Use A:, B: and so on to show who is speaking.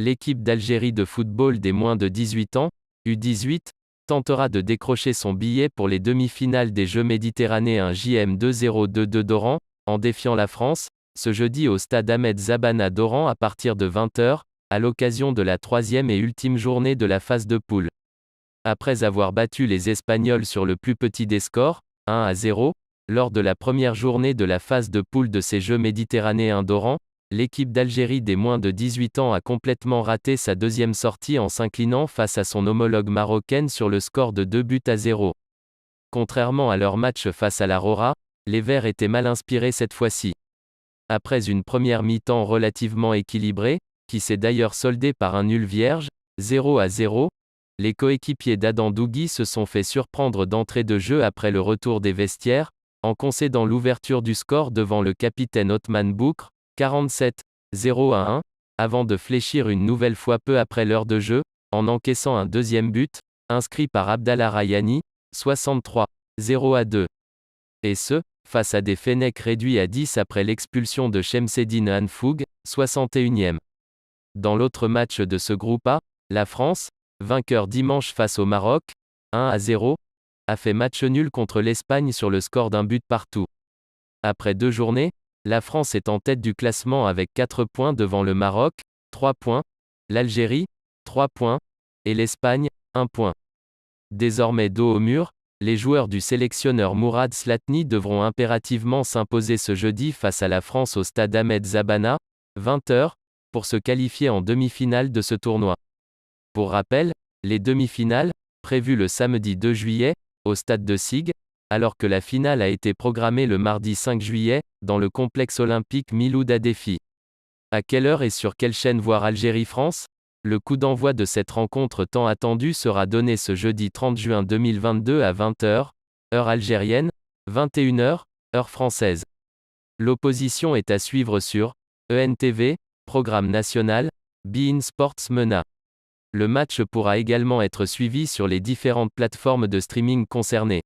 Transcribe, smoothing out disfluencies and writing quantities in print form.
A: L'équipe d'Algérie de football des moins de 18 ans, U18, tentera de décrocher son billet pour les demi-finales des Jeux méditerranéens JM 2022 d'Oran, en défiant la France, ce jeudi au stade Ahmed Zabana d'Oran à partir de 20 h, à l'occasion de la troisième et ultime journée de la phase de poule. Après avoir battu les Espagnols sur le plus petit des scores, 1-0, lors de la première journée de la phase de poule de ces Jeux méditerranéens d'Oran, l'équipe d'Algérie des moins de 18 ans a complètement raté sa deuxième sortie en s'inclinant face à son homologue marocaine sur le score de 2-0. Contrairement à leur match face à la Rora, les Verts étaient mal inspirés cette fois-ci. Après une première mi-temps relativement équilibrée, qui s'est d'ailleurs soldée par un nul vierge, 0-0, les coéquipiers d'Adan Dougui se sont fait surprendre d'entrée de jeu après le retour des vestiaires, en concédant l'ouverture du score devant le capitaine Othman Boukr, 47-0-1, avant de fléchir une nouvelle fois peu après l'heure de jeu, en encaissant un deuxième but, inscrit par Abdallah Rayani, 63-0-2. Et ce, face à des Fennecs réduits à 10 après l'expulsion de Chemseddine Hanfoug, 61e. Dans l'autre match de ce groupe A, la France, vainqueur dimanche face au Maroc, 1-0, a fait match nul contre l'Espagne sur le score d'un but partout. Après 2 journées, la France est en tête du classement avec 4 points devant le Maroc, 3 points, l'Algérie, 3 points, et l'Espagne, 1 point. Désormais dos au mur, les joueurs du sélectionneur Mourad Slatni devront impérativement s'imposer ce jeudi face à la France au stade Ahmed Zabana, 20 h, pour se qualifier en demi-finale de ce tournoi. Pour rappel, les demi-finales, prévues le samedi 2 juillet, au stade de Sig, alors que la finale a été programmée le mardi 5 juillet, dans le complexe olympique Miloud Hadefi. À quelle heure et sur quelle chaîne voir Algérie-France ? Le coup d'envoi de cette rencontre tant attendue sera donné ce jeudi 30 juin 2022 à 20 h, heure algérienne, 21 h, heure française. L'opposition est à suivre sur ENTV, Programme national, beIN Sports MENA. Le match pourra également être suivi sur les différentes plateformes de streaming concernées.